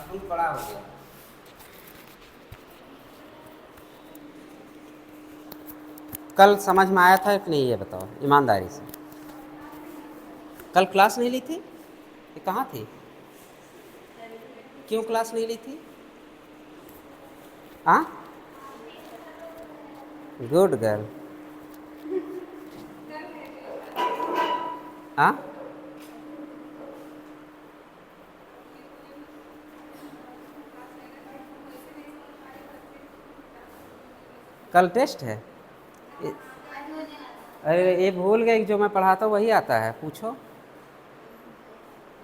बहुत बड़ा हो गया। कल समझ में आया था कि नहीं ये बताओ ईमानदारी से। कल क्लास नहीं ली थी? ये कहाँ थी? क्यों क्लास नहीं ली थी? हाँ, गुड गर्ल। हाँ, कल टेस्ट है। अरे ये भूल गए, जो मैं पढ़ाता हूँ वही आता है, पूछो।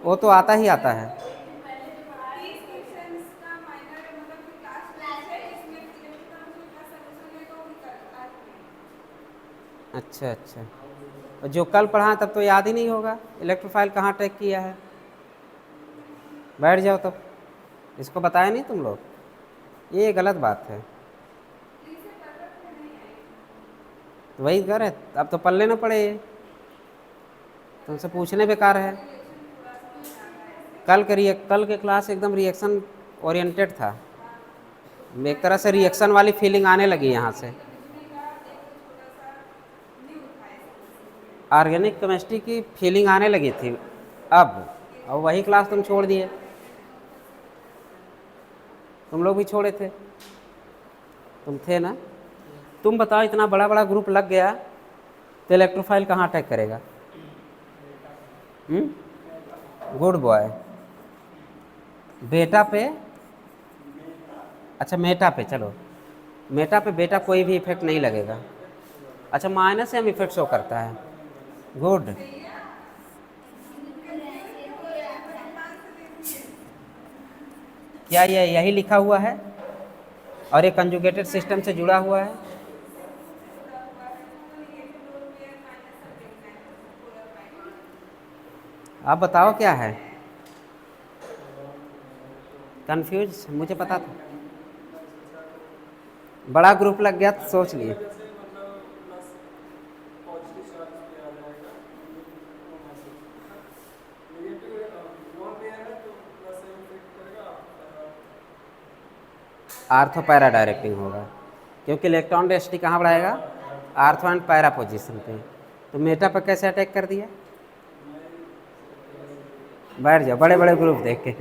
वो तो आता ही आता है। अच्छा अच्छा, और जो कल पढ़ा तब तो याद ही नहीं होगा। इलेक्ट्रोफाइल कहाँ टैग किया है? बैठ जाओ तब। इसको बताया नहीं तुम लोग? ये गलत बात है। तो वही कर है, अब तो पल्ले ना पड़े ये, तुमसे पूछने बेकार है। कल के क्लास एकदम रिएक्शन ओरिएंटेड था। एक तरह से रिएक्शन वाली फीलिंग आने लगी यहाँ से। ऑर्गेनिक केमिस्ट्री की फीलिंग आने लगी थी अब। और वही क्लास तुम छोड़ दिए। तुम लोग भी छोड़े थे, तुम थे ना। तुम बताओ, इतना बड़ा बड़ा ग्रुप लग गया तो इलेक्ट्रोफाइल कहाँ अटैक करेगा? Good boy. बेटा पे, अच्छा मेटा पे, चलो मेटा पे बेटा कोई भी इफेक्ट नहीं लगेगा। अच्छा, माइनस एम इफेक्ट शो करता है। गुड। क्या ये यही लिखा हुआ है और ये कंजुगेटेड सिस्टम से जुड़ा हुआ है? आप बताओ क्या है? कंफ्यूज, मुझे पता था। बड़ा ग्रुप लग गया तो सोच लिए। आर्थो पैरा डायरेक्टिंग होगा, क्योंकि इलेक्ट्रॉन डेंसिटी कहाँ बढ़ाएगा? आर्थो एंड पैरा पोजीशन पे। तो मेटा पर कैसे अटैक कर दिया? बैठ जाओ, बड़े बड़े ग्रुप देख के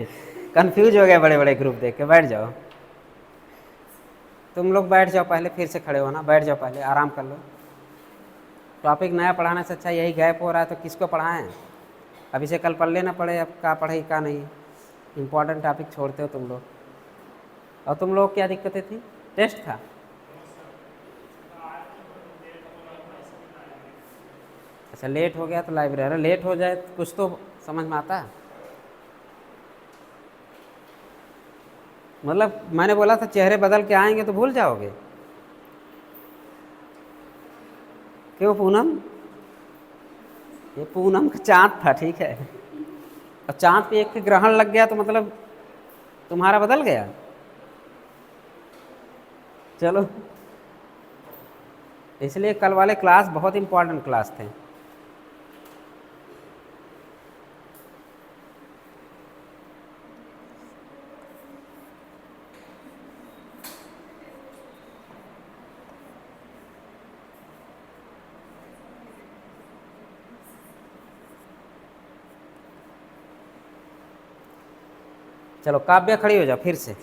कंफ्यूज हो गया, बड़े बड़े ग्रुप देख के। बैठ जाओ तुम लोग, बैठ जाओ पहले, फिर से खड़े हो ना, बैठ जाओ पहले, आराम कर लो। टॉपिक नया पढ़ाने से अच्छा यही गैप हो रहा है तो किसको पढ़ाएं? अभी से कल पढ़ लेना पड़े, अब का पढ़े का नहीं। इम्पोर्टेंट टॉपिक छोड़ते हो तुम लोग। और तुम लोग क्या दिक्कतें थी? टेस्ट था। अच्छा, लेट हो गया तो लाइब्रेरी लेट हो जाए तो कुछ तो समझ में आता है। मतलब मैंने बोला था चेहरे बदल के आएंगे तो भूल जाओगे। क्यों पूनम? ये पूनम का चाँद था, ठीक है। और चाँद पे एक ग्रहण लग गया तो मतलब तुम्हारा बदल गया। चलो, इसलिए कल वाले क्लास बहुत इंपॉर्टेंट क्लास थे। चलो काव्या खड़ी हो जाओ फिर से।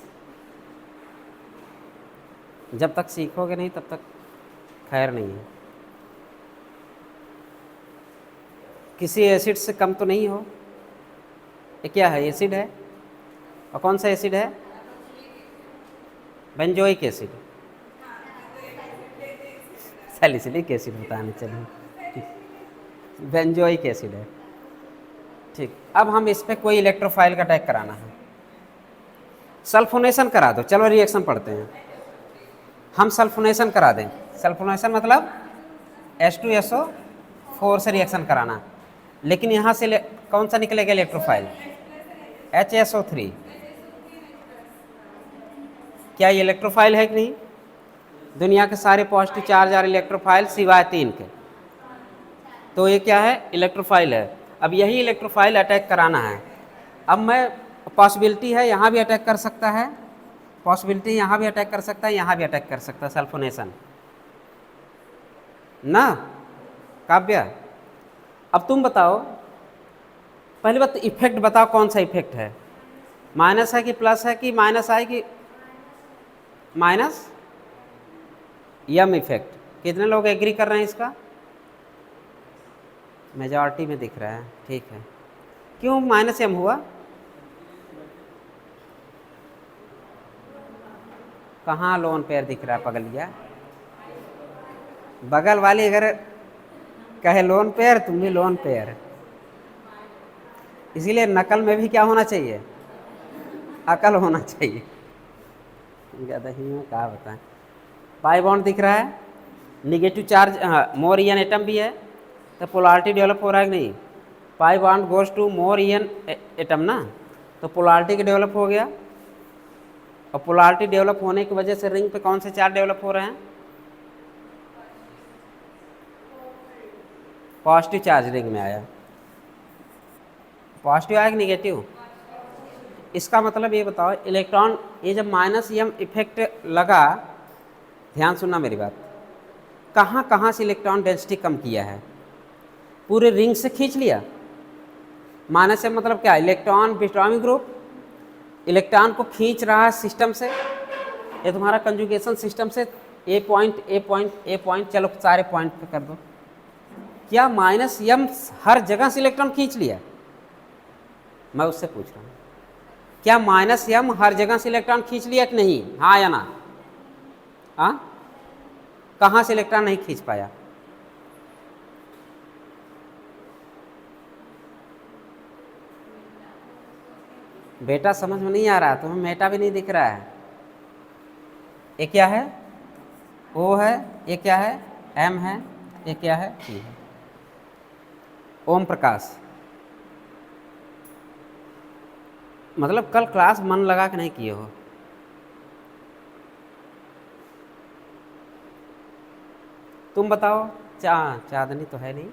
जब तक सीखोगे नहीं तब तक खैर नहीं है। किसी एसिड से कम तो नहीं हो। ये क्या है? एसिड है। और कौन सा एसिड है? Benzoic acid. सैलिसिलिक एसिड बताने चलिए, बेंजोइक एसिड है। ठीक, अब हम इस पर कोई इलेक्ट्रोफाइल का अटैक कराना है। सल्फोनेशन करा दो, चलो रिएक्शन पढ़ते हैं। हम सल्फोनेशन करा दें। सल्फोनेशन मतलब H2SO4 से रिएक्शन कराना। लेकिन यहाँ से कौन सा निकलेगा इलेक्ट्रोफाइल? HSO3। क्या ये इलेक्ट्रोफाइल है कि नहीं? दुनिया के सारे पॉजिटिव चार्ज और इलेक्ट्रोफाइल सिवाय 3 के। तो ये क्या है? इलेक्ट्रोफाइल है। अब यही इलेक्ट्रोफाइल अटैक कराना है। अब मैं पॉसिबिलिटी है यहाँ भी अटैक कर सकता है, पॉसिबिलिटी यहाँ भी अटैक कर सकता है, यहाँ भी अटैक कर सकता है, सल्फोनेशन ना काव्य। अब तुम बताओ, पहली बात तो इफेक्ट बताओ, कौन सा इफेक्ट है, माइनस है कि प्लस है कि माइनस है कि माइनस यम इफेक्ट। कितने लोग एग्री कर रहे हैं इसका? मेजॉरिटी में दिख रहा है, ठीक है। क्यों माइनस यम हुआ? कहाँ लोन पेयर दिख रहा है पगलिया? बगल वाली अगर कहे लोन पेयर, तुम भी लोन पेयर। इसीलिए नकल में भी क्या होना चाहिए? अकल होना चाहिए। ज़्यादा ही में क्या बताएं। पाई बॉन्ड दिख रहा है, निगेटिव चार्ज, मोर ईएन एटम भी है, तो पोलैरिटी डेवलप हो रहा है कि नहीं? Pi bond goes to more EN atom ना, तो पोलैरिटी के डेवलप हो गया। और पोलैरिटी डेवलप होने की वजह से रिंग पे कौन से चार्ज डेवलप हो रहे हैं? पॉजिटिव चार्ज रिंग में आया। पॉजिटिव आया कि निगेटिव? इसका मतलब ये बताओ, इलेक्ट्रॉन, ये जब माइनस एम इफेक्ट लगा, ध्यान सुनना मेरी बात, कहाँ कहाँ से इलेक्ट्रॉन डेंसिटी कम किया है? पूरे रिंग से खींच लिया। माइनस एम मतलब क्या? इलेक्ट्रॉन विथड्रॉइंग ग्रुप इलेक्ट्रॉन को खींच रहा है सिस्टम से, ये तुम्हारा कंजुगेशन सिस्टम से, A point A point A point, चलो सारे पॉइंट पे कर दो। क्या माइनस एम हर जगह से इलेक्ट्रॉन खींच लिया? मैं उससे पूछ रहा हूँ, क्या माइनस एम हर जगह से इलेक्ट्रॉन खींच लिया कि नहीं? हाँ या ना? हाँ, कहाँ से इलेक्ट्रॉन नहीं खींच पाया? बेटा समझ में नहीं आ रहा, तुम्हें मेटा भी नहीं दिख रहा है। ये क्या है? ओ है, ये क्या है? एम है, ये क्या है? टी है। ओम प्रकाश, मतलब कल क्लास मन लगा के नहीं किए हो। तुम बताओ, चांदनी तो है नहीं,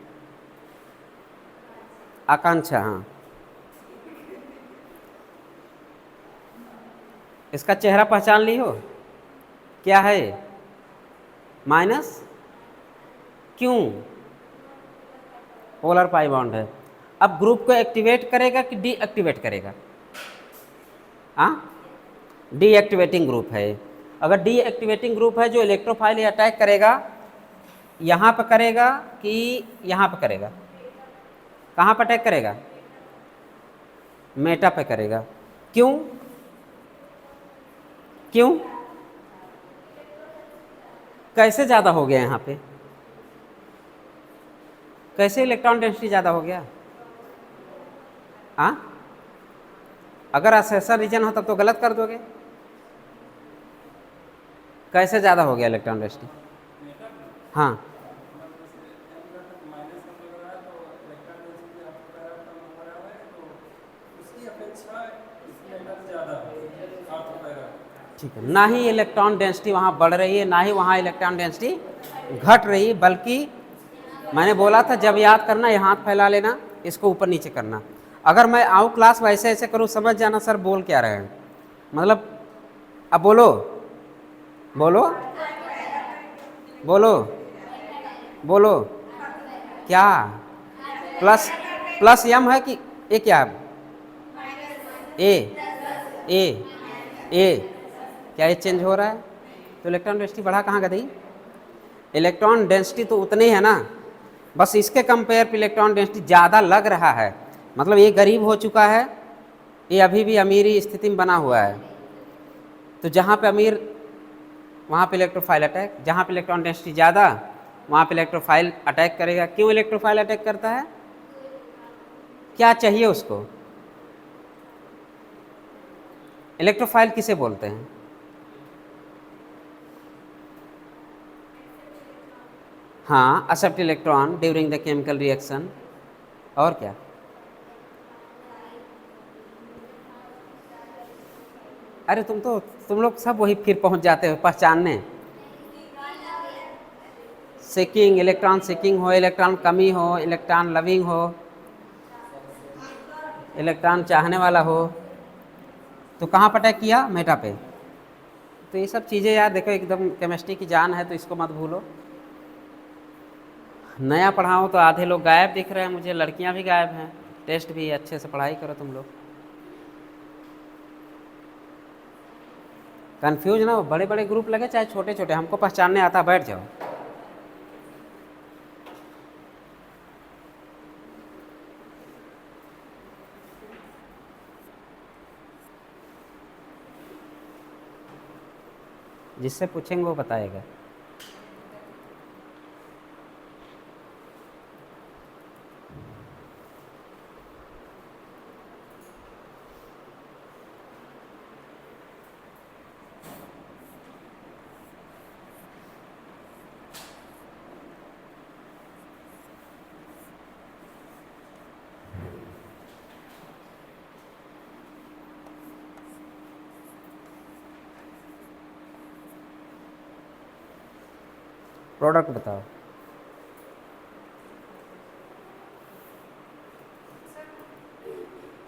आकांक्षा, हाँ, इसका चेहरा पहचान ली हो? क्या है? माइनस, क्यों? पोलर पाई बॉन्ड है। अब ग्रुप को एक्टिवेट करेगा कि डीएक्टिवेट करेगा? हाँ, डीएक्टिवेटिंग ग्रुप है। अगर डीएक्टिवेटिंग ग्रुप है, जो इलेक्ट्रोफाइल अटैक करेगा, यहाँ पर करेगा कि यहाँ पर करेगा? कहाँ पर अटैक करेगा? मेटा पे करेगा। क्यों? क्यों? कैसे ज़्यादा हो गया यहाँ पे? कैसे इलेक्ट्रॉन डेंसिटी ज़्यादा हो गया? हाँ, अगर असेसर रीजन हो तब तो गलत कर दोगे। कैसे ज़्यादा हो गया इलेक्ट्रॉन डेंसिटी? हाँ, ठीक है। ना ही इलेक्ट्रॉन डेंसिटी वहाँ बढ़ रही है, ना ही वहाँ इलेक्ट्रॉन डेंसिटी घट रही है, बल्कि मैंने बोला था जब याद करना, ये हाथ फैला लेना, इसको ऊपर नीचे करना। अगर मैं आऊँ क्लास वैसे ऐसे करूँ, समझ जाना सर बोल क्या रहे हैं, मतलब अब बोलो बोलो बोलो बोलो, क्या प्लस प्लस एम है कि ए? क्या ए ए ए? क्या ये चेंज हो रहा है? तो इलेक्ट्रॉन डेंसिटी बढ़ा कहाँ गई? इलेक्ट्रॉन डेंसिटी तो उतनी है ना, बस इसके कंपेयर पे इलेक्ट्रॉन डेंसिटी ज़्यादा लग रहा है। मतलब ये गरीब हो चुका है, ये अभी भी अमीरी स्थिति में बना हुआ है। तो जहाँ पे अमीर, वहाँ पे इलेक्ट्रोफाइल अटैक, जहाँ पे इलेक्ट्रॉन डेंसिटी ज़्यादा, वहाँ पे इलेक्ट्रोफाइल अटैक करेगा। क्यों इलेक्ट्रोफाइल अटैक करता है? क्या चाहिए उसको? इलेक्ट्रोफाइल किसे बोलते हैं? हाँ, accept electron during the chemical reaction. और क्या? अरे तुम लोग सब वही फिर पहुंच जाते हो पहचानने। सेकिंग, इलेक्ट्रॉन सेकिंग हो, इलेक्ट्रॉन कमी हो, इलेक्ट्रॉन लविंग हो, इलेक्ट्रॉन चाहने वाला हो, तो कहाँ पर अटैक किया? मेटा पे। तो ये सब चीज़ें यार देखो एकदम केमिस्ट्री की जान है, तो इसको मत भूलो। नया पढ़ाऊँ तो आधे लोग गायब दिख रहे हैं मुझे, लड़कियां भी गायब हैं। टेस्ट भी अच्छे से पढ़ाई करो तुम लोग। कंफ्यूज ना हो, बड़े बड़े ग्रुप लगे चाहे छोटे छोटे, हमको पहचानने आता, बैठ जाओ। जिससे पूछेंगे वो बताएगा। प्रोडक्ट बताओ।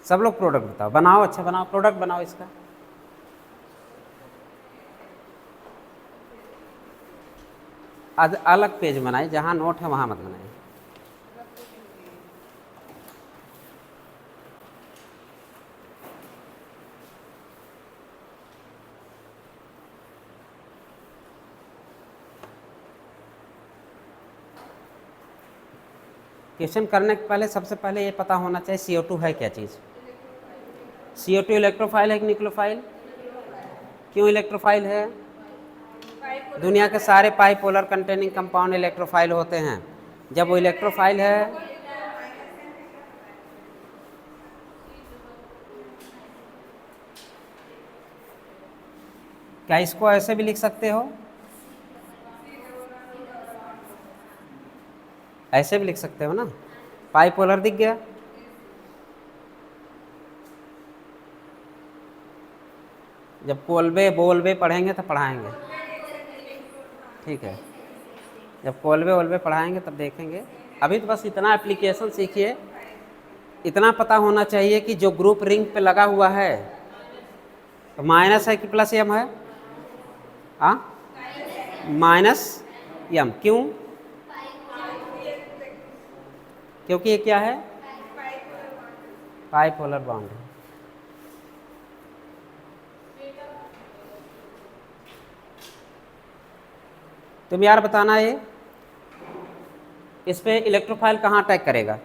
सब लोग प्रोडक्ट बताओ, बनाओ, अच्छा बनाओ, प्रोडक्ट बनाओ इसका। अलग पेज बनाए, जहाँ नोट है वहाँ मत बनाए। क्वेश्चन करने के पहले सबसे पहले ये पता होना चाहिए CO2 है क्या चीज़। CO2 इलेक्ट्रोफाइल है कि न्यूक्लियोफाइल? क्यों इलेक्ट्रोफाइल है? दुनिया के सारे पाइपोलर कंटेनिंग कंपाउंड इलेक्ट्रोफाइल होते हैं। जब वो इलेक्ट्रोफाइल है, क्या इसको ऐसे भी लिख सकते हो? ऐसे भी लिख सकते हो ना, पाइपोलर दिख गया। जब कोलबे बोलबे पढ़ेंगे तब पढ़ाएंगे, ठीक है। जब कोलबे वोलबे पढ़ाएंगे तब देखेंगे। अभी तो बस इतना एप्लीकेशन सीखिए। इतना पता होना चाहिए कि जो ग्रुप रिंग पे लगा हुआ है तो माइनस है कि प्लस एम है? हाँ, माइनस एम। क्यों? क्योंकि ये क्या है? बाइपोलर बॉन्ड है। तुम यार बताना, ये इस पे इलेक्ट्रोफाइल कहाँ अटैक करेगा?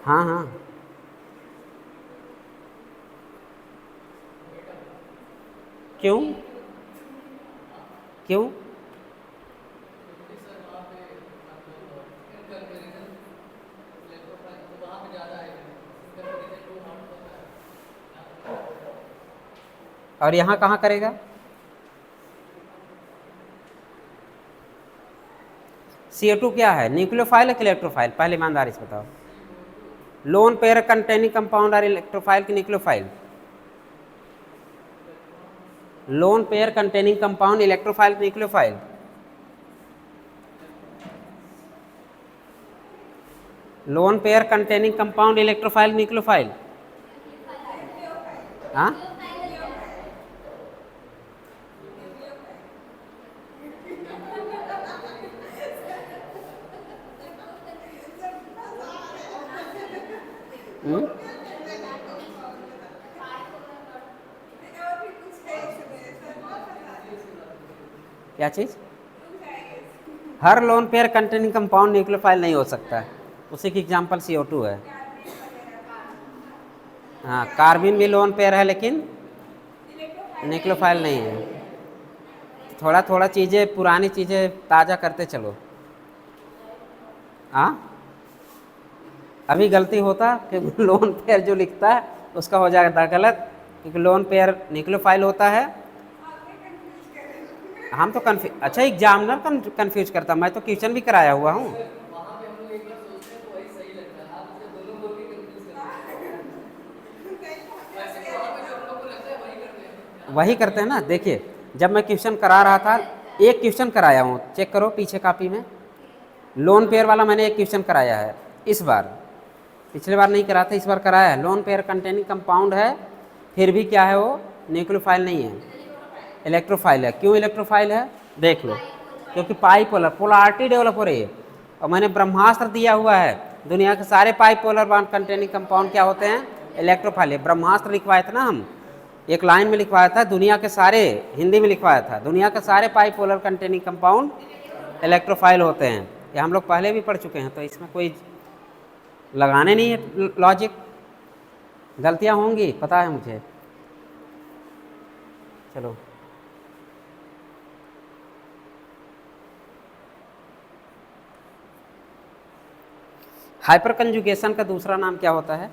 हाँ हाँ, क्यों? क्यों? और यहाँ कहाँ करेगा? CO2 क्या है, न्यूक्लियोफाइल है कि इलेक्ट्रोफाइल? पहले ईमानदारी से बताओ। Lone pair containing compound are electrophile की nucleophile? Lone pair containing compound electrophile की nucleophile? Lone pair containing compound electrophile nucleophile? हाँ, क्या चीज़? हर lone pair containing compound nucleophile नहीं हो सकता है। उसी की एग्जांपल CO2 है। हाँ, कार्बिन भी लोन पेयर है लेकिन न्यूक्लियोफाइल नहीं है। थोड़ा थोड़ा चीज़ें, पुरानी चीज़ें ताज़ा करते चलो। हाँ, अभी गलती होता कि लोन पेयर जो लिखता है उसका हो जाएगा गलत, क्योंकि लोन पेयर न्यूक्लियोफाइल होता है। हम तो अच्छा, एग्जामिनर कन्फ्यूज करता, मैं तो क्वेश्चन भी कराया हुआ हूँ। वही करते हैं ना। देखिए, जब मैं क्वेश्चन करा रहा था, एक क्वेश्चन कराया हूँ, चेक करो पीछे कापी में, लोन पेयर वाला मैंने एक क्वेश्चन कराया है इस बार। पिछले बार नहीं करा था, इस बार कराया है। लोन पेयर कंटेनिंग कंपाउंड है, फिर भी क्या है वो न्यूक्लियोफाइल नहीं है, इलेक्ट्रोफाइल है। क्यों इलेक्ट्रोफाइल है देख लो, क्योंकि पाई पोलर पोलारिटी डेवलप हो रही है। और मैंने ब्रह्मास्त्र दिया हुआ है, दुनिया के सारे पाई पोलर बॉन्ड कंटेनिंग कंपाउंड क्या होते हैं, इलेक्ट्रोफाइल है। ब्रह्मास्त्र लिखवाया था ना हम, एक लाइन में लिखवाया था, दुनिया के सारे, हिंदी में लिखवाया था, दुनिया के सारे पाई पोलर कंटेनिंग कंपाउंड इलेक्ट्रोफाइल होते हैं। ये हम लोग पहले भी पढ़ चुके हैं, तो इसमें कोई लगाने नहीं है लॉजिक। गलतियां होंगी पता है मुझे। चलो हाइपर कंजुगेशन का दूसरा नाम क्या होता है,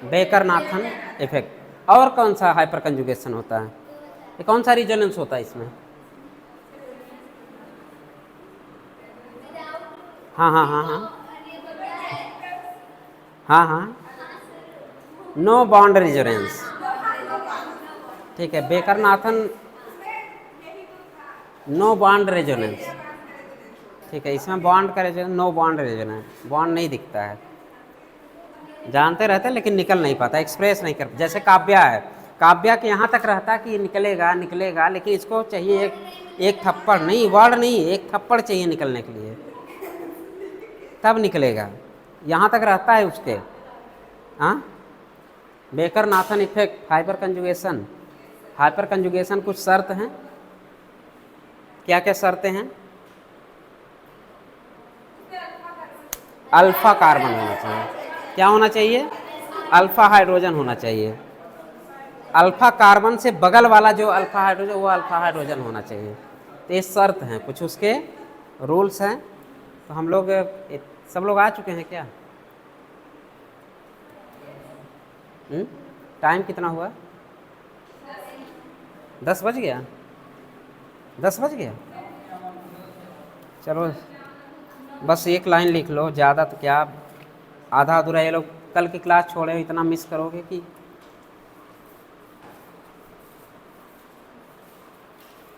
बेकर नाथन इफेक्ट। और कौन सा हाइपर कंजुगेशन होता है, ये कौन सा रिजोनेंस होता है इसमें? हाँ हाँ हाँ हाँ हाँ हाँ, नो बॉन्ड रिजोनेंस, ठीक है। Baker Nathan no bond resonance, ठीक है। इसमें बॉन्ड का resonance, no bond resonance, bond नहीं दिखता है, जानते रहते हैं लेकिन निकल नहीं पाता, एक्सप्रेस नहीं कर। जैसे काव्या है, काव्या के यहाँ तक रहता कि निकलेगा निकलेगा, लेकिन इसको चाहिए एक थप्पड़, नहीं वर्ड नहीं, एक थप्पड़ चाहिए निकलने के लिए, तब निकलेगा। यहाँ तक रहता है उसके। हाँ, baker Nathan effect, hyper conjugation. Hyper conjugation कुछ शर्त हैं, क्या क्या शर्तें हैं? अल्फा कार्बन होना चाहिए, क्या होना चाहिए, अल्फा हाइड्रोजन होना चाहिए। अल्फा कार्बन से बगल वाला जो अल्फा हाइड्रोजन, वो अल्फा हाइड्रोजन होना चाहिए। तो ये शर्त हैं, कुछ उसके रूल्स हैं। तो हम लोग सब लोग आ चुके हैं क्या? टाइम कितना हुआ? 10 बज गया, 10 बज गया। चलो बस एक लाइन लिख लो, ज़्यादा तो क्या, आधा अधूरा। ये लोग कल की क्लास छोड़े, इतना मिस करोगे कि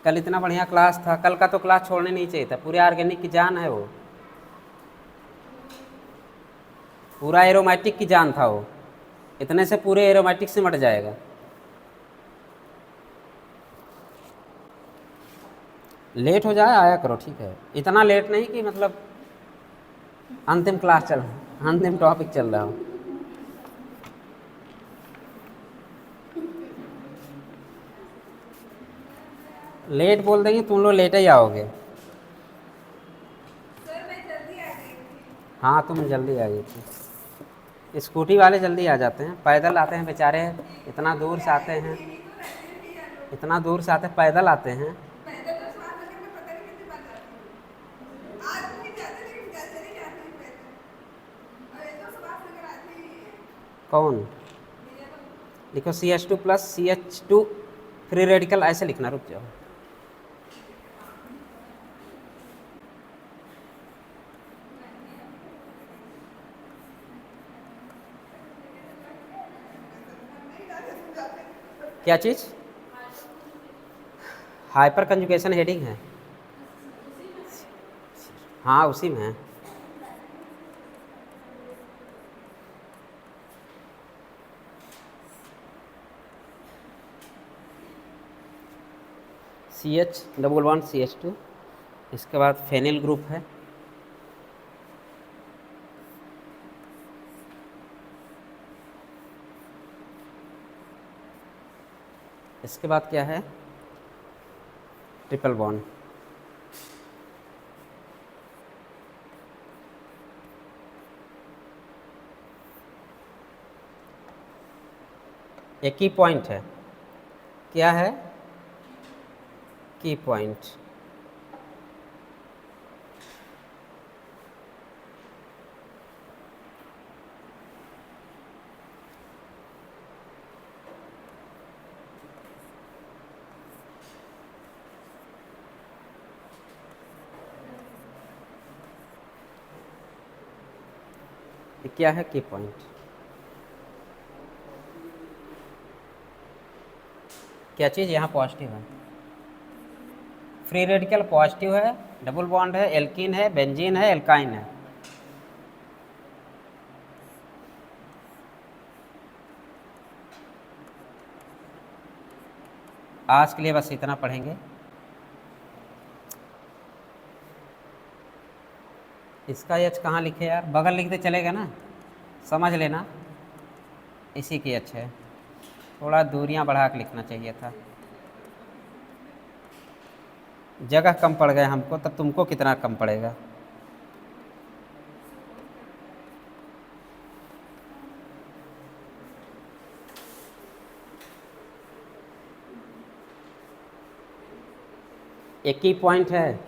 कल इतना बढ़िया क्लास था। कल का तो क्लास छोड़ने नहीं चाहिए था, पूरे ऑर्गेनिक की जान है वो, पूरा एरोमेटिक की जान था वो, इतने से पूरे एरोमेटिक से मट जाएगा। लेट हो जाए आया करो, ठीक है, इतना लेट नहीं कि मतलब अंतिम क्लास चल, अंतिम टॉपिक चल रहा हो। लेट बोल देंगे तुम लोग, लेट ही आओगे। हाँ तुम जल्दी आ गई थी, स्कूटी वाले जल्दी आ जाते हैं, पैदल आते हैं बेचारे, इतना दूर से आते हैं, इतना दूर से आते पैदल आते हैं। कौन? लिखो CH2 plus CH2 free radical, ऐसे लिखना, रुक जाओ। क्या चीज़? हाइपर कंजुगेशन हेडिंग है, हाँ उसी में है। CH11CH2, इसके बाद फेनिल ग्रुप है, इसके बाद क्या है, ट्रिपल बॉन्ड। एक की पॉइंट है, क्या है की पॉइंट? क्या है की पॉइंट? क्या चीज़ यहाँ पॉजिटिव है, फ्री रेडिकल पॉजिटिव है, डबल बॉन्ड है, एल्कीन है, बेंजीन है, एल्काइन है। आज के लिए बस इतना पढ़ेंगे। इसका एच कहाँ लिखे यार, बगल लिखते चलेगा ना, समझ लेना, इसी की एच है, थोड़ा दूरियां बढ़ा के लिखना चाहिए था, जगह कम पड़ गए हमको, तब तुमको कितना कम पड़ेगा। एक ही पॉइंट है,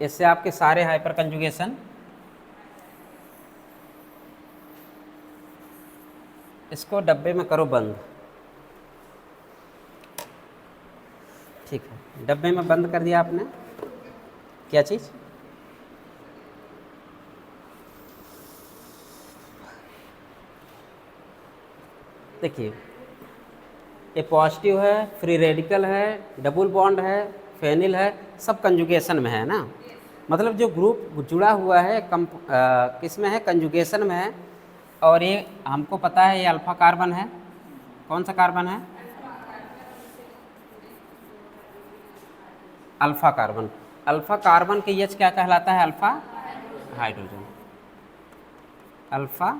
इससे आपके सारे हाइपर कंजुगेशन इसको डब्बे में करो बंद। ठीक है, डब्बे में बंद कर दिया आपने। क्या चीज़? देखिए, ये पॉजिटिव है, फ्री रेडिकल है, डबल बॉन्ड है, फेनिल है, सब कंजुगेशन में है ना। मतलब जो ग्रुप जुड़ा हुआ है किस में है, कंजुगेशन में है। और ये हमको पता है ये अल्फा कार्बन है। कौन सा कार्बन है? Alpha carbon. अल्फा कार्बन के एच क्या कहलाता है? Alpha hydrogen. अल्फा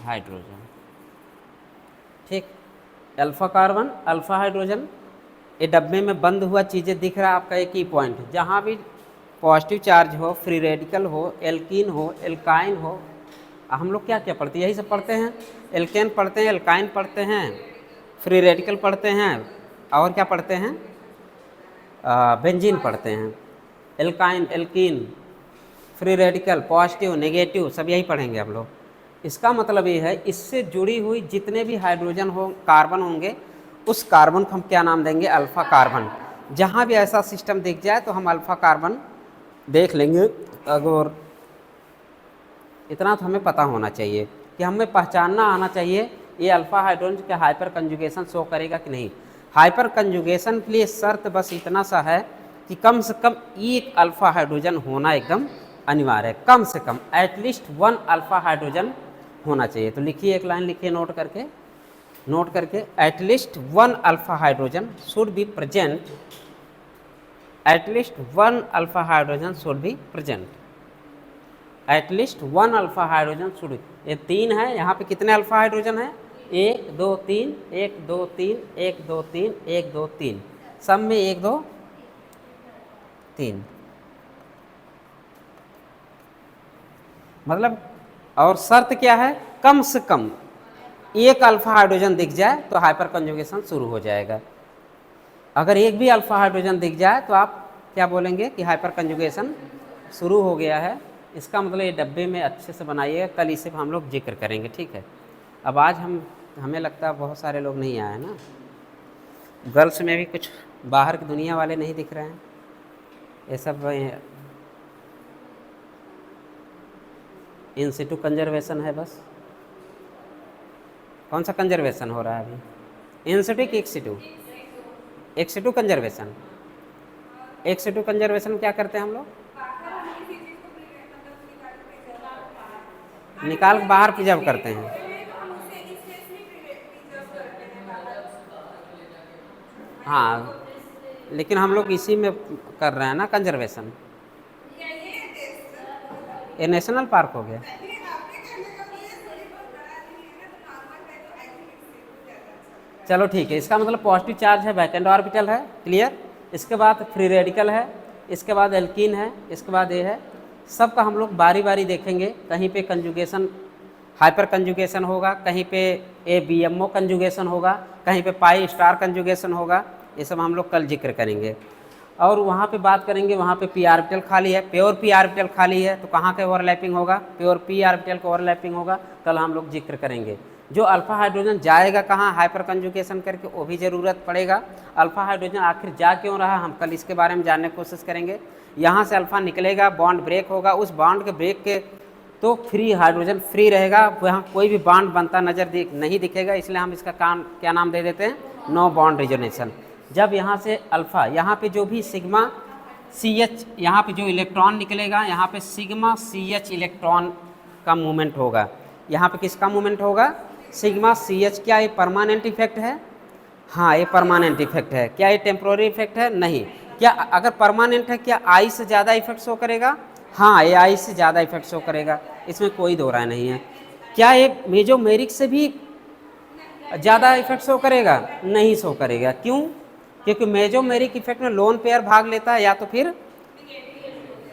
हाइड्रोजन, ठीक। Alpha carbon, alpha hydrogen. ये डब्बे में बंद हुआ चीज़ें दिख रहा है आपका एक ही पॉइंट, जहाँ भी पॉजिटिव चार्ज हो, फ्री रेडिकल हो, एल्कीन हो, एल्काइन हो। हम लोग क्या क्या पढ़ते हैं? यही सब पढ़ते हैं। एल्केन पढ़ते हैं, एल्काइन पढ़ते हैं, फ्री रेडिकल पढ़ते हैं, और क्या पढ़ते हैं? बेंजीन पढ़ते हैं। Alkyne, alkene, free radical, positive, negative, सब यही पढ़ेंगे हम लोग। इसका मतलब ये है, इससे जुड़ी हुई जितने भी हाइड्रोजन हो, कार्बन होंगे, उस कार्बन को हम क्या नाम देंगे? Alpha carbon. जहाँ भी ऐसा सिस्टम दिख जाए तो हम अल्फा कार्बन देख लेंगे। अगर इतना तो हमें पता होना चाहिए कि हमें पहचानना आना चाहिए ये अल्फा हाइड्रोजन के हाइपर कंजुगेशन शो करेगा कि नहीं। हाइपर कंजुगेशन के लिए शर्त बस इतना सा है कि कम से कम एक अल्फा हाइड्रोजन होना एकदम अनिवार्य है। कम से कम एटलीस्ट 1 अल्फा हाइड्रोजन होना चाहिए। तो लिखिए, एक लाइन लिखिए नोट करके, at least 1 alpha hydrogen should be present. At least 1 alpha hydrogen should be present. At least 1 alpha hydrogen should be. ये 3 है, यहाँ पे कितने अल्फा हाइड्रोजन है? 1 2 3, 1 2 3, 1 2 3, 1 2 3, सब में 1 2 3। मतलब, और शर्त क्या है? कम से कम एक अल्फा हाइड्रोजन दिख जाए तो हाइपर कंजुगेशन शुरू हो जाएगा। अगर एक भी अल्फा हाइड्रोजन दिख जाए तो आप क्या बोलेंगे कि हाइपर कंजुगेशन शुरू हो गया है। इसका मतलब ये डब्बे में अच्छे से बनाइएगा, कल इसे हम लोग जिक्र करेंगे, ठीक है। अब आज हमें लगता है बहुत सारे लोग नहीं आए ना, गर्ल्स में भी कुछ बाहर की दुनिया वाले नहीं दिख रहे हैं। ये सब इन सिटू कंजर्वेशन है बस। कौन सा कंजर्वेशन हो रहा है अभी? इन सिटू कि एक सिटू कंजर्वेशन। एक सिटू कंजर्वेशन क्या करते हैं हम लोग? निकाल के बाहर प्रिजर्व करते हैं। हाँ, लेकिन हम लोग इसी में कर रहे हैं ना कंजर्वेशन। ये नेशनल पार्क हो गया। चलो ठीक है, इसका मतलब पॉजिटिव चार्ज है, वैकेंट ऑर्बिटल है, क्लियर। इसके बाद फ्री रेडिकल है, इसके बाद एल्कीन है, इसके बाद ये है। सबका हम लोग बारी बारी देखेंगे। कहीं पे कंजुगेशन हाइपर कंजुगेशन होगा, कहीं पे ABMO कंजुगेशन होगा, कहीं पे पाई स्टार कंजुगेशन होगा। ये सब हम लोग कल जिक्र करेंगे। और वहाँ पे बात करेंगे, वहाँ पे p ऑर्बिटल खाली है, प्योर p ऑर्बिटल खाली है, तो कहाँ के ओवरलैपिंग होगा? प्योर p ऑर्बिटल का ओवरलैपिंग होगा, कल हम लोग जिक्र करेंगे। जो अल्फा हाइड्रोजन जाएगा कहाँ हाइपर कंजुगेशन करके, वो भी ज़रूरत पड़ेगा। अल्फा हाइड्रोजन आखिर जा क्यों रहा, हम कल इसके बारे में जानने की कोशिश करेंगे। यहाँ से अल्फा निकलेगा, बॉन्ड ब्रेक होगा, उस बॉन्ड के ब्रेक के तो फ्री हाइड्रोजन फ्री रहेगा, वहाँ कोई भी बॉन्ड बनता नज़र नहीं दिखेगा। इसलिए हम इसका क्या नाम दे देते हैं? No bond resonance. जब यहाँ से अल्फ़ा, यहाँ पे जो भी सिग्मा CH, यहाँ पे जो इलेक्ट्रॉन निकलेगा, यहाँ पे सिग्मा CH इलेक्ट्रॉन का मूवमेंट होगा। यहाँ पे किसका मूवमेंट होगा? Sigma CH। क्या ये परमानेंट इफेक्ट है? हाँ, ये परमानेंट इफेक्ट है। क्या ये टेम्पोररी इफेक्ट है? नहीं। क्या अगर परमानेंट है, क्या आई से ज़्यादा इफेक्ट शो करेगा? हाँ, ये आई से ज़्यादा इफेक्ट शो करेगा, इसमें कोई दो राय नहीं है। क्या ये मेजोमेरिक से भी ज़्यादा इफेक्ट शो करेगा? नहीं शो करेगा। क्यों? क्योंकि मेजोमेरिक इफेक्ट में लोन पेयर भाग लेता है, या तो फिर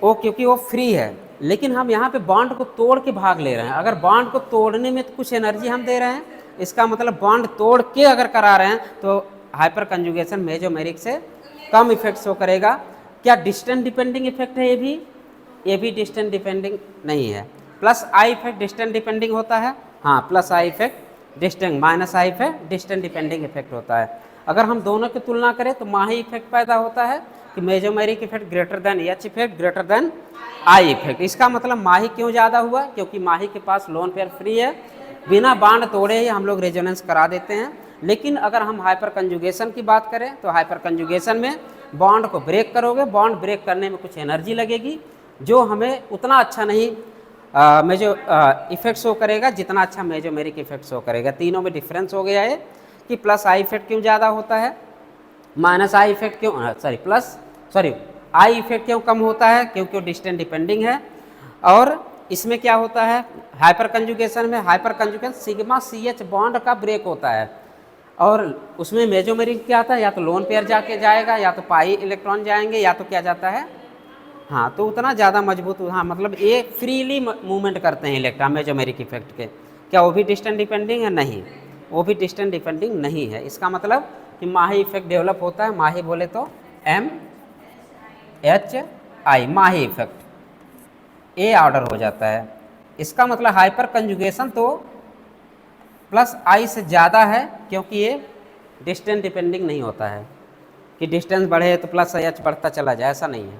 वो, क्योंकि वो फ्री है। लेकिन हम यहाँ पे बॉन्ड को तोड़ के भाग ले रहे हैं। अगर बॉन्ड को तोड़ने में तो कुछ एनर्जी हम दे रहे हैं, इसका मतलब बॉन्ड तोड़ के अगर करा रहे हैं तो हाइपर कंजुगेशन मेजोमेरिक से कम इफेक्ट शो करेगा। क्या डिस्टेंस डिपेंडिंग इफेक्ट है? ये भी डिस्टेंस डिपेंडिंग नहीं है। Plus I effect distance depending होता है। हाँ, plus I effect distance, minus I effect distance depending effect होता है। अगर हम दोनों की तुलना करें तो माही इफेक्ट पैदा होता है कि mesomeric effect greater than H effect greater than I effect. इसका मतलब माही क्यों ज़्यादा हुआ? क्योंकि माही के पास लोन पेयर फ्री है, बिना बांड तोड़े ही हम लोग रेजोनेंस करा देते हैं। लेकिन अगर हम हाइपर कंजुगेशन की बात करें तो हाइपर कंजुगेशन में बॉन्ड को ब्रेक करोगे, बॉन्ड ब्रेक करने में कुछ एनर्जी लगेगी, जो हमें उतना अच्छा नहीं मेजो इफेक्ट शो करेगा जितना अच्छा मेजोमेरिक इफेक्ट शो करेगा। तीनों में डिफरेंस हो गया है कि प्लस आई इफेक्ट क्यों ज़्यादा होता है, माइनस आई इफेक्ट क्यों, आई इफेक्ट क्यों कम होता है, क्योंकि वो डिस्टेंस डिपेंडिंग है। और इसमें क्या होता है, हाइपर कंजुगेशन में hyperconjugation sigma C H bond का ब्रेक होता है, और उसमें मेजोमेरिक क्या आता है, या तो लोन पेयर जाके जाएगा, या तो पाई इलेक्ट्रॉन जाएंगे, या तो क्या जाता है, हाँ, तो उतना ज़्यादा मजबूत, हाँ, मतलब ये फ्रीली मूवमेंट करते हैं इलेक्ट्रॉन मेजोमेरिक इफेक्ट के। क्या वो भी डिस्टेंस डिपेंडिंग है? नहीं, वो भी डिस्टेंस डिपेंडिंग नहीं है। इसका मतलब कि माही इफेक्ट डेवलप होता है। माही बोले तो एम एच आई, माही इफेक्ट ए ऑर्डर हो जाता है। इसका मतलब हाइपर कंजुगेशन तो प्लस आई से ज़्यादा है, क्योंकि ये डिस्टेंस डिपेंडिंग नहीं होता है कि डिस्टेंस बढ़े तो प्लस एच बढ़ता चला जाए, ऐसा नहीं है।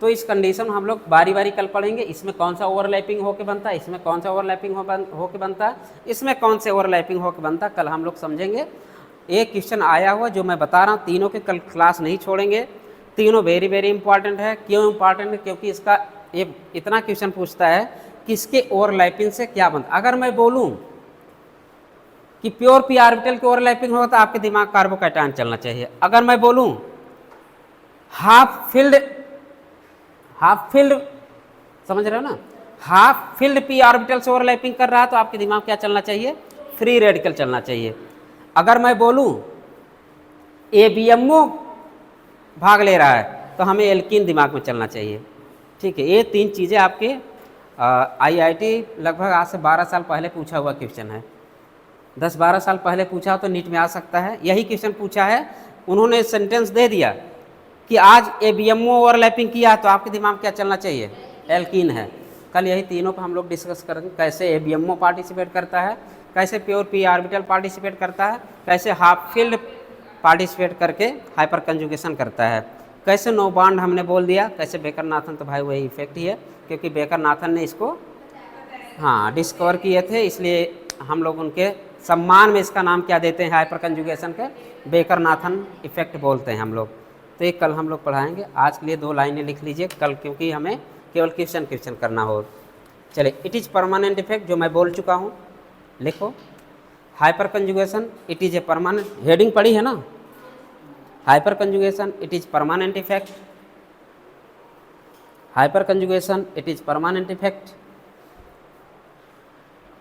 तो इस कंडीशन हम लोग बारी बारी कल पढ़ेंगे। इसमें कौन सा ओवरलैपिंग होके बनता है, इसमें कौन सा ओवरलैपिंग होके बनता है, इसमें कौन से ओवरलैपिंग होके बनता है, कल हम लोग समझेंगे। एक क्वेश्चन आया हुआ जो मैं बता रहा हूँ, तीनों के कल क्लास नहीं छोड़ेंगे, तीनों वेरी वेरी इंपॉर्टेंट है। क्यों इंपॉर्टेंट है? क्योंकि इसका ये इतना क्वेश्चन पूछता है कि इसके ओवरलैपिंग से क्या बनता। अगर मैं बोलूँ कि प्योर पी ऑर्बिटल की ओवरलैपिंग होगा तो आपके दिमाग कार्बोकैटायन चलना चाहिए। अगर मैं बोलूँ हाफ फील्ड, समझ रहे हो ना, हाफ फील्ड पी ऑर्बिटल से ओवरलैपिंग कर रहा है तो आपके दिमाग क्या चलना चाहिए? फ्री रेडिकल चलना चाहिए। अगर मैं बोलूं एबीएमओ भाग ले रहा है तो हमें एल्कीन दिमाग में चलना चाहिए। ठीक है, ये तीन चीज़ें आपके आईआईटी लगभग आज से 12 साल पहले पूछा हुआ क्वेश्चन है। 10-12 साल पहले पूछा तो नीट में आ सकता है। यही क्वेश्चन पूछा है, उन्होंने सेंटेंस दे दिया कि आज एबीएमओ ओवरलैपिंग किया तो आपके दिमाग क्या चलना चाहिए? एल्कीन है। कल यही तीनों पर हम लोग डिस्कस करेंगे, कैसे एबीएमओ पार्टिसिपेट करता है, कैसे प्योर पी ऑर्बिटल पार्टिसिपेट करता है, कैसे हाफ फील्ड पार्टिसिपेट करके हाइपर कंजुगेशन करता है, कैसे नो बॉन्ड हमने बोल दिया, कैसे बेकर नाथन, तो भाई वही इफेक्ट ही है, क्योंकि बेकर नाथन ने इसको हाँ डिस्कवर किए थे, इसलिए हम लोग उनके सम्मान में इसका नाम क्या देते हैं, हाइपर कंजुगेशन के बेकर नाथन इफेक्ट बोलते हैं हम लोग। तो ये कल हम लोग पढ़ाएंगे। आज के लिए 2 लाइनें लिख लीजिए कल, क्योंकि हमें केवल क्वेश्चन करना हो। चलिए, इट इज़ परमानेंट इफेक्ट जो मैं बोल चुका हूँ, लिखो। Hyper conjugation it is a permanent, heading पढ़ी है ना, hyper conjugation it is permanent effect, hyper conjugation it is permanent effect,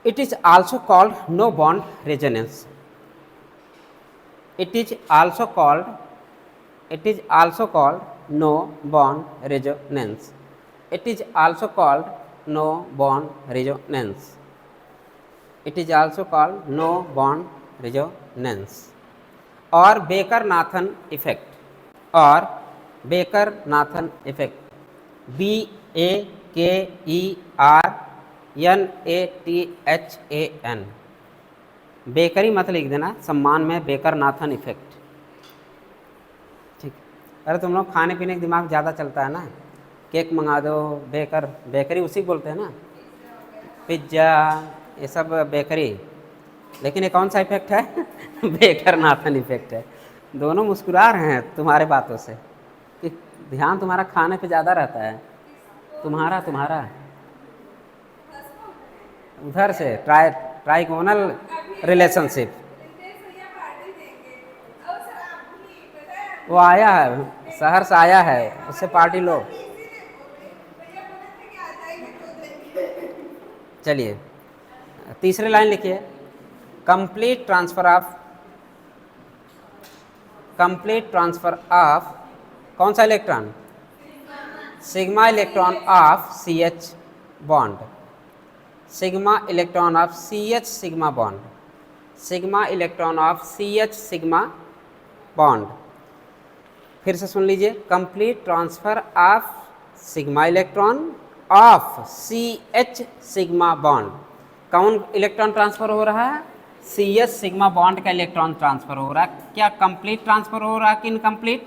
it is also called no bond resonance, it is also called no bond resonance, it is also called no bond resonance, it is also called no bond resonance, और baker Nathan effect, और baker Nathan effect, BAKERNATHAN, bakery मत लिख देना, सम्मान में baker Nathan effect. ठीक, अरे तुम लोग खाने पीने का दिमाग ज़्यादा चलता है ना, केक मंगा दो, बेकरी उसी बोलते हैं ना, पिज्ज़ा, ये सब बेकरी। लेकिन ये कौन सा इफेक्ट है? बेकर नाथन इफेक्ट है। दोनों मुस्कुरा रहे हैं तुम्हारे बातों से कि ध्यान तुम्हारा खाने पे ज़्यादा रहता है। तुम्हारा उधर से ट्राइगोनल रिलेशनशिप। वो आया है, शहर से आया है, उससे पार्टी लो। चलिए तीसरी लाइन लिखिए, कंप्लीट ट्रांसफर ऑफ कौन सा electron, sigma electron of C H bond, sigma electron of C H sigma bond, sigma electron of C H sigma bond. फिर से सुन लीजिए, complete transfer of sigma electron of C H sigma bond. कौन electron transfer हो रहा है, C H sigma bond का electron transfer हो रहा है। क्या कंप्लीट ट्रांसफर हो रहा है कि इनकम्प्लीट?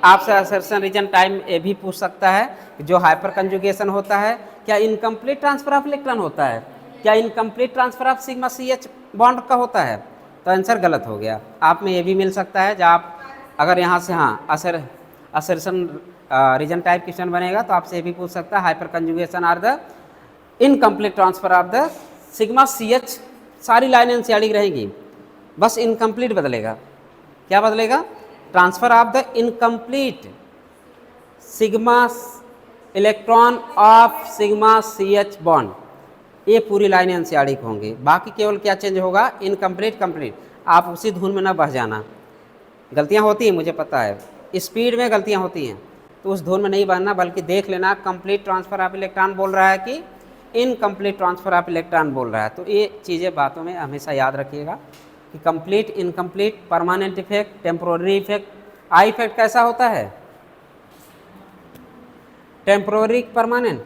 आपसे असर्शन रीजन टाइम ये भी पूछ सकता है, जो हाइपर कंजुगेशन होता है क्या इनकम्प्लीट ट्रांसफर ऑफ इलेक्ट्रॉन होता है, क्या incomplete transfer of sigma C H bond का होता है? तो आंसर गलत हो गया। आप में ये भी मिल सकता है, जब आप अगर यहाँ से हाँ असर्शन रीजन टाइप क्वेश्चन बनेगा तो आपसे ये भी पूछ सकता है, hyper conjugation are the incomplete transfer of the sigma C H. सारी लाइनें एनसीईआरटी रहेंगी, बस इनकम्प्लीट बदलेगा। क्या बदलेगा? Transfer of the incomplete sigma electron of sigma C H bond, ये पूरी लाइनें एनसीईआरटी की होंगी। बाकी केवल क्या चेंज होगा, इनकम्प्लीट कंप्लीट। आप उसी धुन में ना बह जाना, गलतियां होती हैं मुझे पता है, स्पीड में गलतियां होती हैं, तो उस धुन में नहीं बहना, बल्कि देख लेना कंप्लीट ट्रांसफर ऑफ इलेक्ट्रॉन बोल रहा है कि इनकम्प्लीट ट्रांसफर ऑफ इलेक्ट्रॉन बोल रहा है। तो ये चीज़ें बातों में हमेशा याद रखिएगा कि complete, incomplete, permanent effect, temporary effect. I effect कैसा होता है, टेम्पोररी परमानेंट?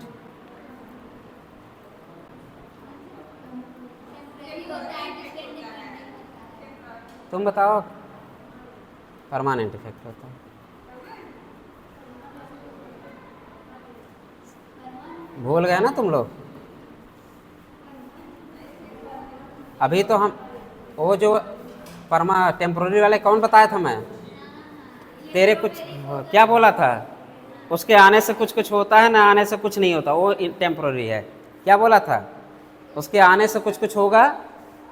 तुम बताओ। परमानेंट इफेक्ट होता है। भूल गए ना तुम लोग? अभी तो हम वो जो टेम्पोररी वाले कौन बताया था मैं, तेरे कुछ क्या बोला था, उसके आने से कुछ कुछ होता है ना आने से कुछ नहीं होता, वो टेम्पोररी है। क्या बोला था? उसके आने से कुछ कुछ होगा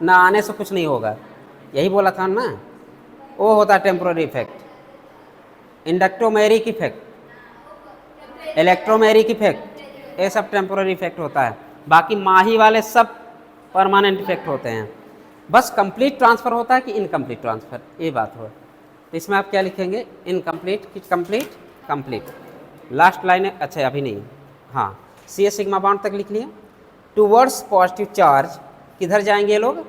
ना आने से कुछ नहीं होगा, यही बोला था ना। वो होता है temporary effect. Inductomeric effect, electromeric effect, ये सब टेम्पोररी इफेक्ट होता है। बाकी माही वाले सब परमानेंट इफेक्ट होते हैं। बस कंप्लीट ट्रांसफ़र होता है कि इनकम्प्लीट ट्रांसफ़र, ये बात हो। तो इसमें आप क्या लिखेंगे, इनकम्प्लीट कि कंप्लीट? कंप्लीट। लास्ट लाइन है, अच्छा अभी नहीं, हाँ सी एच सिग्मा बॉन्ड तक लिख लिया। टूवर्ड्स पॉजिटिव चार्ज, किधर जाएंगे ये लोग?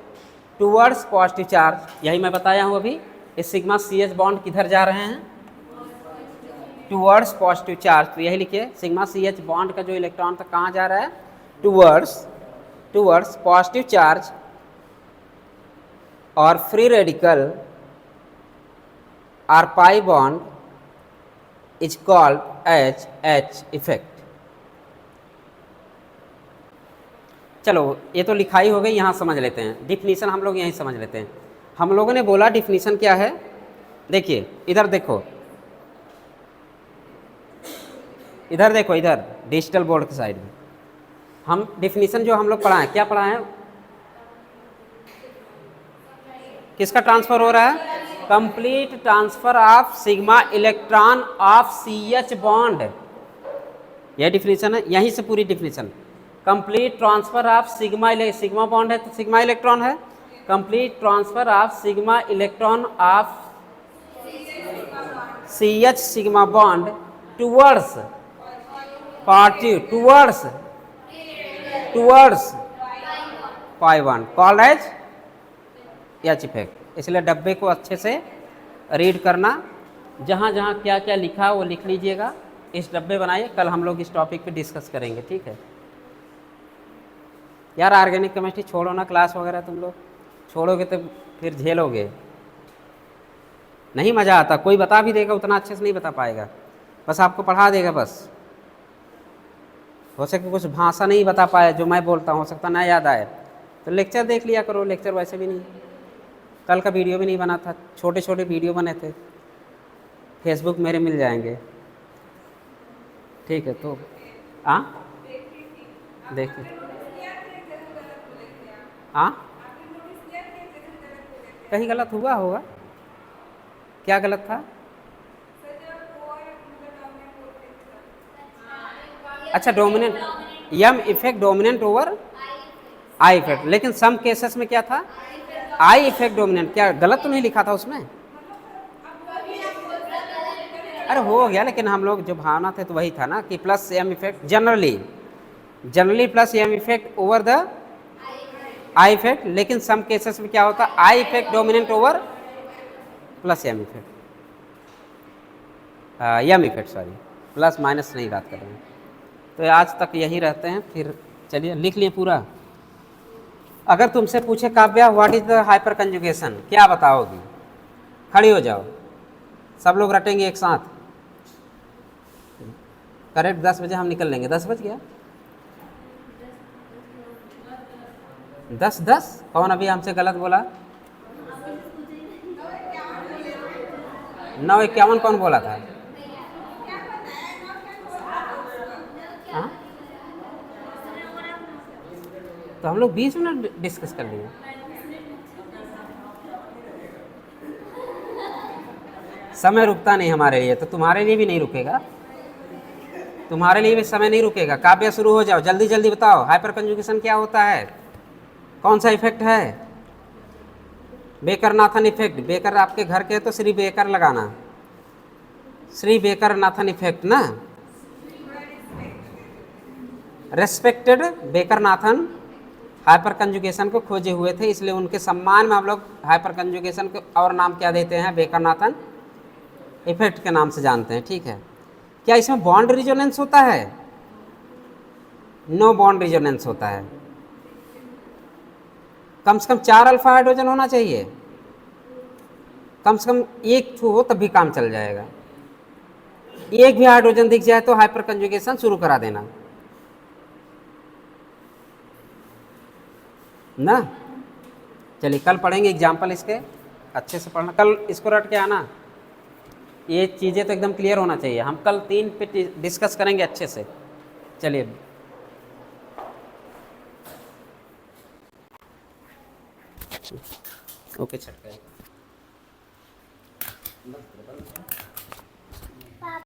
टूवर्ड्स पॉजिटिव चार्ज, यही मैं बताया हूँ अभी। इस सिग्मा सी एच बॉन्ड किधर जा रहे हैं? Towards positive charge. तो यही लिखिए, सिग्मा सी एच बॉन्ड का जो इलेक्ट्रॉन था कहाँ जा रहा है? टूवर्ड्स पॉजिटिव चार्ज और फ्री रेडिकल और pi bond is called as H effect. चलो ये तो लिखाई हो गई, यहाँ समझ लेते हैं डिफिनीशन। हम लोग यहीं समझ लेते हैं। हम लोगों ने बोला डिफिनीशन क्या है, देखिए इधर देखो, इधर देखो, इधर डिजिटल बोर्ड के साइड में हम डिफिनीशन जो हम लोग पढ़ाएं, क्या पढ़ाएं? किसका ट्रांसफर हो रहा है? Complete transfer of sigma electron of C H bond, यह डिफिनीशन है। यहीं से पूरी definition, complete transfer of sigma bond है तो सिग्मा इलेक्ट्रॉन है, complete transfer of sigma electron of C H sigma bond towards पार्टिव, towards pi bond, called as H effect. इसलिए डब्बे को अच्छे से रीड करना, जहाँ जहाँ क्या क्या लिखा वो लिख लीजिएगा, इस डब्बे बनाइए। कल हम लोग इस टॉपिक पे डिस्कस करेंगे, ठीक है यार। ऑर्गेनिक केमिस्ट्री छोड़ो ना, क्लास वगैरह तुम लोग छोड़ोगे तो फिर झेलोगे, नहीं मज़ा आता। कोई बता भी देगा उतना अच्छे से नहीं बता पाएगा, बस आपको पढ़ा देगा बस। हो सकता कुछ भाषा नहीं बता पाया जो मैं बोलता हूँ, हो सकता ना याद आए, तो लेक्चर देख लिया करो। लेक्चर वैसे भी नहीं, कल का वीडियो भी नहीं बना था, छोटे छोटे वीडियो बने थे, फेसबुक मेरे मिल जाएंगे, ठीक है। तो देखिए कहीं गलत हुआ होगा, क्या गलत था? अच्छा dominant, M effect dominant over I effect, लेकिन सम केसेस में क्या था, आई इफेक्ट डोमिनेंट। क्या गलत तो नहीं लिखा था उसमें? अरे हो गया, लेकिन हम लोग जो भावना थे तो वही था ना कि plus M effect generally plus M effect over the I effect, लेकिन सम केसेस में क्या होता, I effect dominant over plus M effect, M effect sorry, plus minus नहीं बात कर रहे हैं। तो आज तक यही रहते हैं, फिर चलिए लिख लिए पूरा। अगर तुमसे पूछे Kavya what is the hyper conjugation, क्या बताओगी? खड़ी हो जाओ, सब लोग रटेंगे एक साथ। करेक्ट 10 बजे हम निकल लेंगे। 10 बज गया? 10 कौन अभी हमसे गलत बोला? 9:51 कौन बोला था? हाँ? तो हम लोग 20 मिनट डिस्कस कर लिए। समय रुकता नहीं हमारे लिए, तो तुम्हारे लिए भी नहीं रुकेगा, तुम्हारे लिए भी समय नहीं रुकेगा। काव्य शुरू हो जाओ, जल्दी जल्दी बताओ हाइपर कंजुगेशन क्या होता है, कौन सा इफेक्ट है? Baker Nathan effect. बेकर आपके घर के तो श्री बेकर लगाना, श्री बेकर नाथन इफेक्ट ना। Respected baker Nathan hyper conjugation को खोजे हुए थे, इसलिए उनके सम्मान में हम लोग हाइपर कंजुगेशन को और नाम क्या देते हैं, बेकर नाथन इफेक्ट के नाम से जानते हैं। ठीक है, क्या इसमें बॉन्ड रिजोनेंस होता है? नो बॉन्ड रिजोनेंस होता है। कम से कम 4 अल्फा हाइड्रोजन होना चाहिए, कम से कम एक हो तब भी काम चल जाएगा। एक भी हाइड्रोजन दिख जाए तो हाइपर कंजुगेशन शुरू करा देना ना। चलिए कल पढ़ेंगे एग्जाम्पल इसके, अच्छे से पढ़ना, कल इसको रट के आना, ये चीज़ें तो एकदम क्लियर होना चाहिए। हम कल 3 पे डिस्कस करेंगे अच्छे से। चलिए ओके, छटका